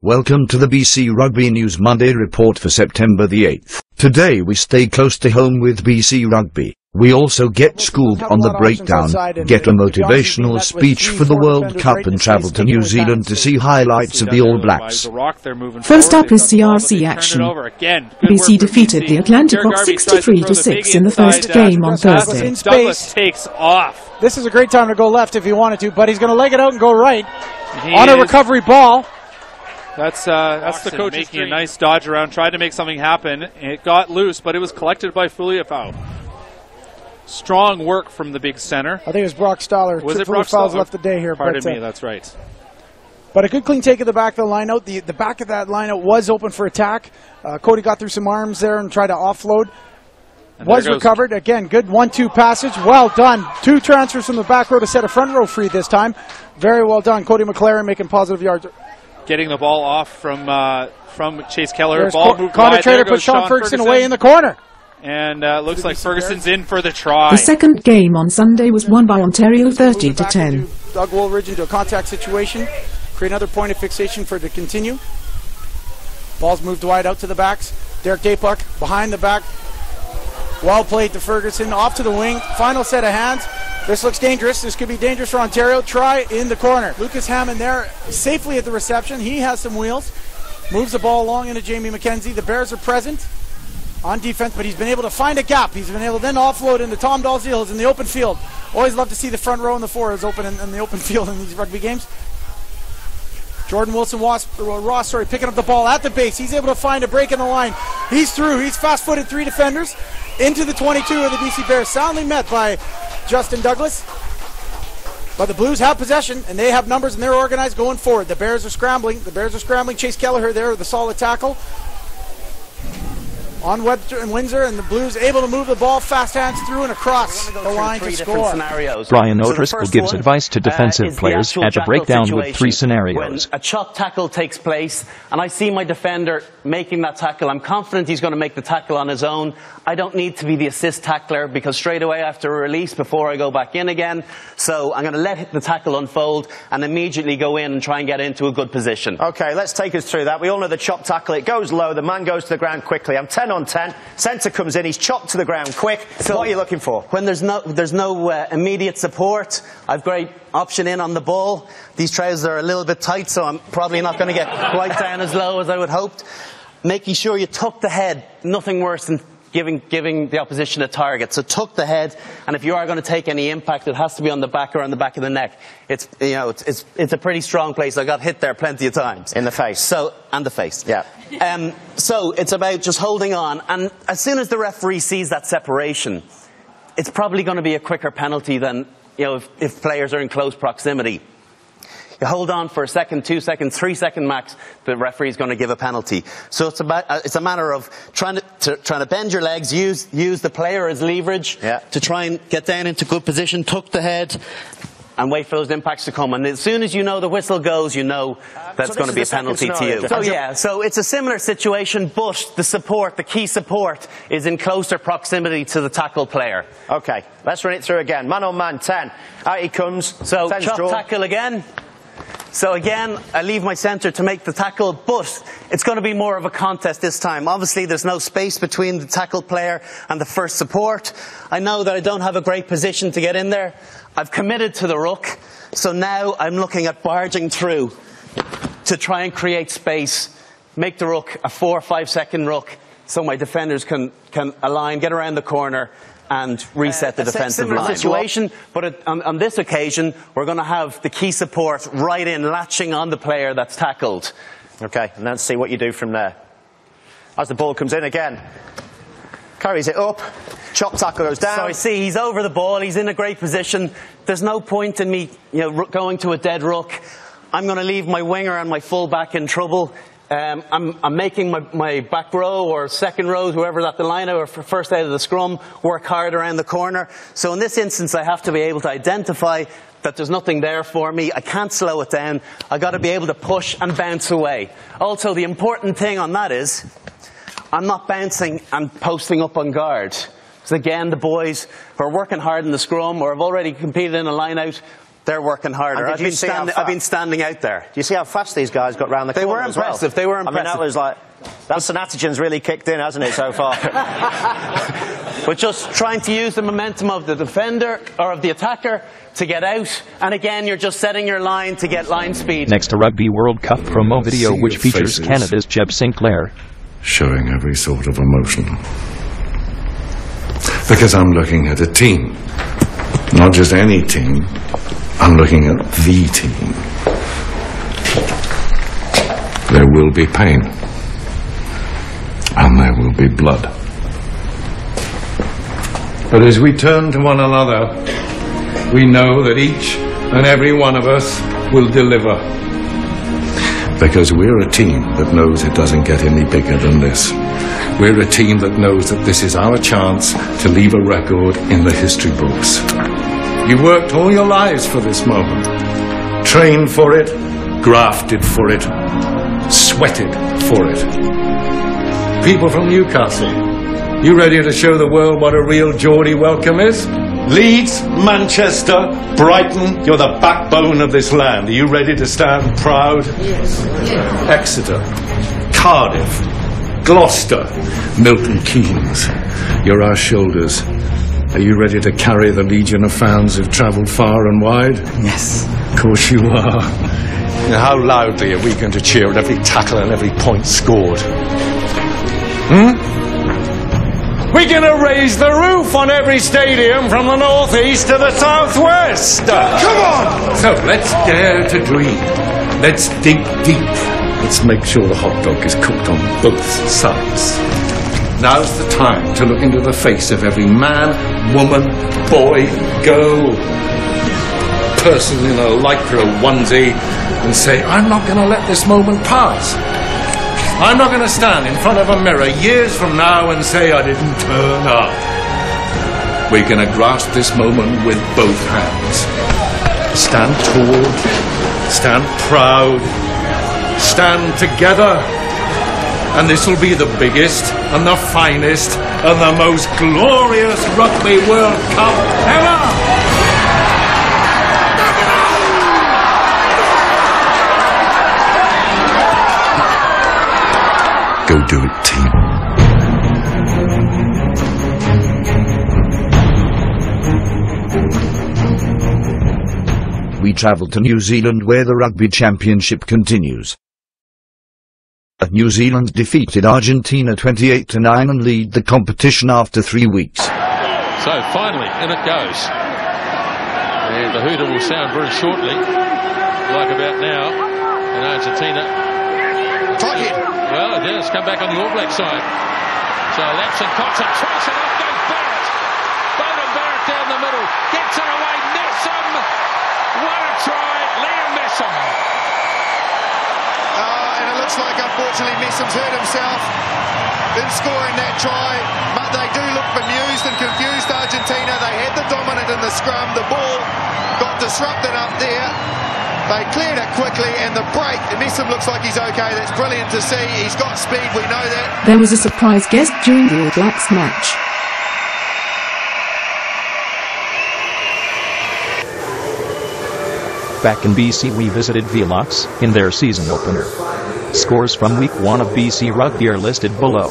Welcome to the BC Rugby News Monday report for September the 8th. Today we stay close to home with BC Rugby. We also get schooled on the breakdown, get a motivational speech for the World Cup and travel to New Zealand to see highlights of the All Blacks. First up is CRC action. BC defeated the Atlantic Rock 63-6 in the first game on Thursday. Douglas takes off. This is a great time to go left if he wanted to, but he's going to leg it out and go right on a recovery ball. That's the coach making a nice dodge around, tried to make something happen. It got loose, but it was collected by Fuliafau. Strong work from the big center. I think it was Brock Stoller. Was it Brock Stoller? Left the day here. Pardon me, that's right. But a good clean take of the back of the lineout. The back of that lineout was open for attack. Cody got through some arms there and tried to offload. Was recovered. Again, good 1-2 passage. Well done. 2 transfers from the back row to set a front row free this time. Very well done. Cody McLaren making positive yards. Getting the ball off from Chase Keller. There's ball moved Connor wide. Trader put Sean Ferguson away in the corner. And looks like Ferguson's in for the try. The second game on Sunday was won by Ontario 30-10. Doug Woolridge into a contact situation. Create another point of fixation for it to continue. Ball's moved wide out to the backs. Derek Daypuck behind the back. Well played to Ferguson. Off to the wing. Final set of hands. This looks dangerous. This could be dangerous for Ontario. Try in the corner. Lucas Hammond there safely at the reception. He has some wheels. Moves the ball along into Jamie McKenzie. The Bears are present on defense, but he's been able to find a gap. He's been able to then offload into Tom Dalziel, who's in the open field. Always love to see the front row and the forwards open in the open field in these rugby games. Jordan Wilson Ross picking up the ball at the base. He's able to find a break in the line. He's through. He's fast-footed 3 defenders into the 22 of the BC Bears. Soundly met by Justin Douglas. But the Blues have possession, and they have numbers, and they're organized going forward. The Bears are scrambling. Chase Kelleher there with a solid tackle on Webster and Windsor, and the Blues able to move the ball fast hands through and across the line to score. Brian O'Driscoll gives advice to defensive players at a breakdown with 3 scenarios. When a chop tackle takes place and I see my defender making that tackle, I'm confident he's going to make the tackle on his own. I don't need to be the assist tackler because straight away I have to release before I go back in again. So I'm going to let the tackle unfold and immediately go in and try and get into a good position. Okay, let's take us through that. We all know the chop tackle. It goes low. The man goes to the ground quickly. I'm 10 on 10. Centre comes in. He's chopped to the ground quick. So what are you looking for? When there's no immediate support, I've great option in on the ball. These trousers are a little bit tight, so I'm probably not going to get quite down as low as I would hoped. Making sure you tuck the head. Nothing worse than giving the opposition a target. So tuck the head, and if you are going to take any impact, it has to be on the back or on the back of the neck. It's a pretty strong place. I got hit there plenty of times. In the face. And the face. Yeah. So it's about just holding on, and as soon as the referee sees that separation, it's probably going to be a quicker penalty than if players are in close proximity. You hold on for a second, 2 seconds, 3 second max, the referee's going to give a penalty. So it's a matter of trying to bend your legs, use the player as leverage to try and get down into good position, tuck the head, and wait for those impacts to come. And as soon as you know the whistle goes, you know that's going to be a penalty to you. So it's a similar situation, but the key support is in closer proximity to the tackle player. Okay, let's run it through again. Man on man, 10. Out he comes. So chop tackle again. So again, I leave my centre to make the tackle, but it's going to be more of a contest this time. Obviously, there's no space between the tackle player and the first support. I know that I don't have a great position to get in there. I've committed to the ruck, so now I'm looking at barging through to try and create space, make the ruck a 4 or 5 second ruck so my defenders can align, get around the corner, and reset the defensive line. Situation, but on this occasion, we're going to have the key support right in, latching on the player that's tackled. Okay, and let's see what you do from there. As the ball comes in again, carries it up, chop tackle goes down. So I see he's over the ball, he's in a great position. There's no point in me going to a dead ruck. I'm going to leave my winger and my full back in trouble. I'm making my back row or second row, whoever at the line or first out of the scrum, work hard around the corner. So in this instance, I have to be able to identify that there's nothing there for me. I can't slow it down. I've got to be able to push and bounce away. Also, the important thing on that is I'm not bouncing and posting up on guard. Because again, the boys who are working hard in the scrum or have already competed in a line out, They're working harder. I've been standing out there. Do you see how fast these guys got round the corner? They were impressive. They were impressive. I mean, that was like, that St. Attigen's really kicked in, hasn't it, so far? But just trying to use the momentum of the defender or of the attacker to get out, and again you're just setting your line to get line speed. Next, a Rugby World Cup promo video which features Canada's Jeb Sinclair showing every sort of emotion. Because I'm looking at a team. Not just any team. I'm looking at the team. There will be pain. And there will be blood. But as we turn to one another, we know that each and every one of us will deliver. Because we're a team that knows it doesn't get any bigger than this. We're a team that knows that this is our chance to leave a record in the history books. You worked all your lives for this moment. Trained for it, grafted for it, sweated for it. People from Newcastle, you ready to show the world what a real Geordie welcome is? Leeds, Manchester, Brighton, you're the backbone of this land. Are you ready to stand proud? Yes. Exeter, Cardiff, Gloucester, Milton Keynes, you're our shoulders. Are you ready to carry the legion of fans who've travelled far and wide? Yes. Of course you are. Now, how loudly are we going to cheer at every tackle and every point scored? We're going to raise the roof on every stadium from the northeast to the southwest. Come on! So let's dare to dream. Let's dig deep. Let's make sure the hot dog is cooked on both sides. Now's the time to look into the face of every man, woman, boy, girl, person in a lycra onesie and say, I'm not going to let this moment pass. I'm not going to stand in front of a mirror years from now and say I didn't turn up. We're going to grasp this moment with both hands. Stand tall, stand proud, stand together. And this will be the biggest and the finest and the most glorious Rugby World Cup ever! Go do it, team. We travel to New Zealand where the Rugby Championship continues. New Zealand defeated Argentina 28-9 and lead the competition after 3 weeks. So finally, in it goes. And the hooter will sound very shortly, like about now, in Argentina. Tight hit. Well, it has come back on the All Black side. So Lapson Cox and twice and off goes Barrett. Bowden Barrett down the middle. Gets it away. Nessam. What a try. Liam Nessam. And it looks like, unfortunately, Messam's hurt himself in scoring that try. But they do look bemused and confused, Argentina. They had the dominant in the scrum. The ball got disrupted up there. They cleared it quickly, and the break, Messam looks like he's okay. That's brilliant to see. He's got speed, we know that. There was a surprise guest during the All Blacks match. Back in BC, we visited Velox in their season opener. Scores from Week 1 of BC Rugby are listed below.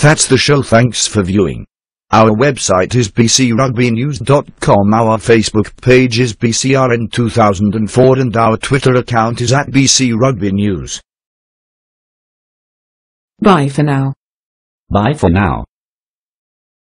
That's the show. Thanks for viewing. Our website is bcrugbynews.com, our Facebook page is BCRN 2004 and our Twitter account is @BC Rugby News. Bye for now. Bye for now.